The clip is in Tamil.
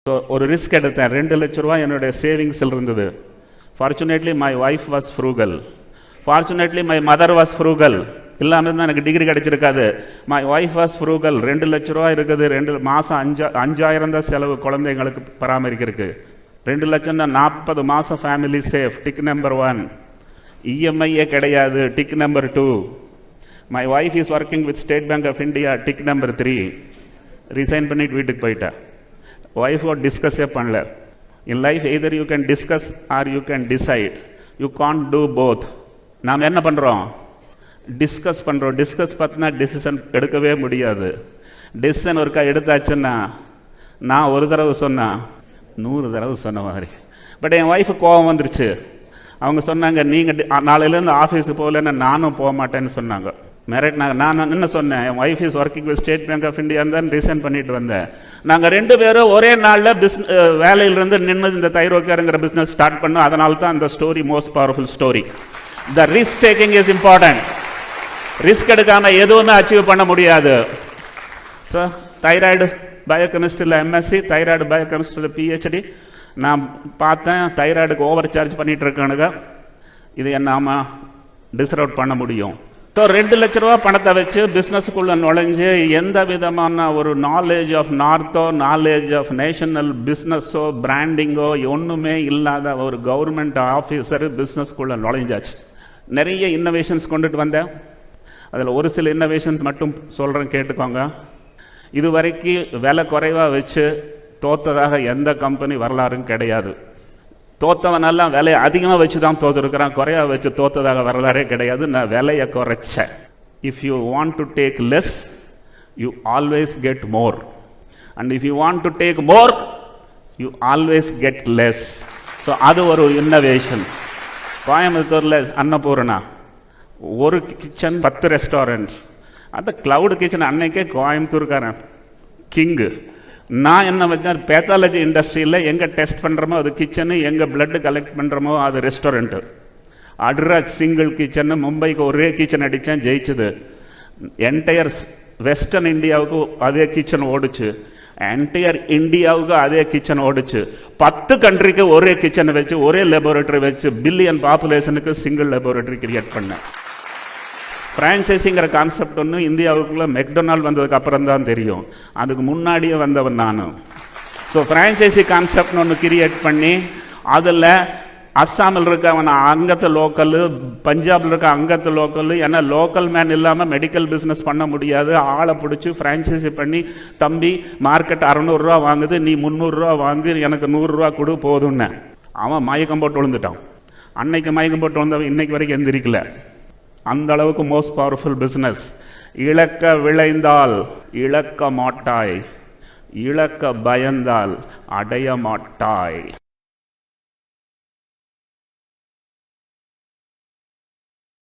ஸோ ஒரு ரிஸ்க் எடுத்தேன். 2 லட்ச ரூபா என்னுடைய சேவிங்ஸில் இருந்தது. Fortunately my wife was frugal. Fortunately my mother was frugal. இல்லாமல் தான் எனக்கு டிகிரி கிடைச்சிருக்காது. My wife was frugal. 2 லட்ச ரூபா இருக்குது. 2 மாதம் 5,000 தான் செலவு குழந்தைங்களுக்கு பராமரிக்கிறதுக்கு. 2 லட்சம் தான் 40 மாதம் ஃபேமிலி சேஃப். Tick number 1. இஎம்ஐயே கிடையாது. Tick number 2. My wife is working with State Bank of India. Tick number 3. Resign பண்ணிட்டு வீட்டுக்கு போயிட்டேன். ஒய்ஃபோட டிஸ்கஸே பண்ணல. In life either you can discuss or you can decide. You can't do both. நாம் என்ன பண்ணுறோம்? டிஸ்கஸ் பண்ணுறோம். டிஸ்கஸ் பார்த்தினா டிசிஷன் எடுக்கவே முடியாது. டிசிஷன் ஒருக்கா எடுத்தாச்சுன்னா நான் ஒரு தடவை சொன்னேன் 100 தடவை சொன்ன மாதிரி. பட் என் ஒய்ஃபு கோபம் வந்துருச்சு. அவங்க சொன்னாங்க, நீங்கள் நாளையிலேருந்து ஆஃபீஸுக்கு போகலன்னா நானும் போக மாட்டேன்னு சொன்னாங்க. மிரட்டினாங்க. நான் என்ன சொன்னேன்? என் wife is working with State Bank of India தான் ரிசைன் பண்ணிட்டு வந்தேன். நாங்கள் 2 பேரும் ஒரே நாளில் வேலையிலிருந்து நின்று இந்த தைரோக்கியாருங்கிற பிஸ்னஸ் ஸ்டார்ட் பண்ணோம். அதனால தான் அந்த story most powerful story. The risk taking is important. Risk எடுக்காம எதுவுமே அச்சீவ் பண்ண முடியாது. ஸோ தைராய்டு பயோகெமிஸ்ட்ரியில் எம்எஸ்சி, தைராய்டு பயோகெமிஸ்ட்ரியில் பிஹெச்டி. நான் பார்த்தேன் தைராய்டுக்கு ஓவர் சார்ஜ் பண்ணிட்டு இருக்கானுங்க. இது நாம் டிஸ்அவுட் பண்ண முடியும். ஸோ 2 லட்ச ரூபா பணத்தை வச்சு பிஸ்னஸுக்குள்ளே நுழைஞ்சு எந்த விதமான ஒரு நாலேஜ் ஆஃப் நார்த்தோ, நாலேஜ் ஆஃப் நேஷனல் பிஸ்னஸோ, பிராண்டிங்கோ ஒன்றுமே இல்லாத ஒரு கவர்மெண்ட் ஆஃபீஸர் பிஸ்னஸ்க்குள்ளே நுழைஞ்சாச்சு. நிறைய இன்னோவேஷன்ஸ் கொண்டுட்டு வந்தேன். அதில் ஒரு சில இன்னோவேஷன்ஸ் மட்டும் சொல்கிறேன், கேட்டுக்கோங்க. இது வரைக்கும் விலை குறைவாக வச்சு தோத்ததாக எந்த கம்பெனி வரலாறும் கிடையாது. தோத்தவனெல்லாம் விலையை அதிகமாக வச்சு தான் தோத்துருக்கிறான். குறையாக வச்சு தோத்ததாக வரலாறே கிடையாது. நான் விலையை குறைச்சேன். If you want to take less, you always get more. And if you want to take more, you always get less. So அது ஒரு இன்னோவேஷன். கோயம்புத்தூரில் அன்னபூர்ணா, ஒரு கிச்சன் 10 ரெஸ்டாரண்ட். அந்த கிளவுட் கிச்சன் அன்னைக்கே கோயம்புத்தூர்காரன் கிங்கு. நான் என்ன வச்சேன்? பேத்தாலஜி இண்டஸ்ட்ரியில் எங்கே டெஸ்ட் பண்ணுறோமோ அது கிச்சனு, எங்கே பிளட்டு கலெக்ட் பண்ணுறோமோ அது ரெஸ்டாரண்ட்டு. அட்ராஜ் single kitchen. மும்பைக்கு ஒரே கிச்சன் அடித்தேன், ஜெயிச்சுது. என்டையர் வெஸ்டர்ன் இந்தியாவுக்கு அதே கிச்சன் ஓடிச்சு. என்டையர் இந்தியாவுக்கு அதே கிச்சன் ஓடிச்சு. 10 கண்ட்ரிக்கு ஒரே கிச்சனை வச்சு, ஒரே லெபோரட்டரி வச்சு, பில்லியன் பாப்புலேஷனுக்கு சிங்கிள் லெபோரட்டரி கிரியேட் பண்ணேன். ஃப்ரான்ச்சைஸிங்கிற கான்செப்ட் ஒன்று இந்தியாவுக்குள்ளே மெக்டொனால்ட் வந்ததுக்கு அப்புறம் தான் தெரியும். அதுக்கு முன்னாடியே வந்தவன் நான். ஸோ ஃப்ரான்ச்சைஸி கான்செப்ட்னு ஒன்று கிரியேட் பண்ணி அதில் அஸ்ஸாமில் இருக்க அவன் அங்கத்தை லோக்கலு, பஞ்சாபில் இருக்க அங்கத்தை லோக்கலு. ஏன்னா லோக்கல் மேன் இல்லாமல் மெடிக்கல் பிஸ்னஸ் பண்ண முடியாது. ஆளை பிடிச்சி ஃப்ரான்ச்சைஸி பண்ணி, தம்பி மார்க்கெட் 600 ரூபா வாங்குது, நீ 300 ரூபா வாங்கு, எனக்கு 100 ரூபா கொடு போதும்னு. அவன் மயக்கம் போட்டு விழுந்துட்டான். அன்னைக்கு மயக்கம் போட்டு விழுந்தவன் இன்னைக்கு வரைக்கும் எந்திரிக்கல. அந்த அளவுக்கு மோஸ்ட் பவர்ஃபுல் பிஸ்னஸ். இழக்க விளைந்தால் இழக்க மாட்டாய், இழக்க பயந்தால் அடைய மாட்டாய்.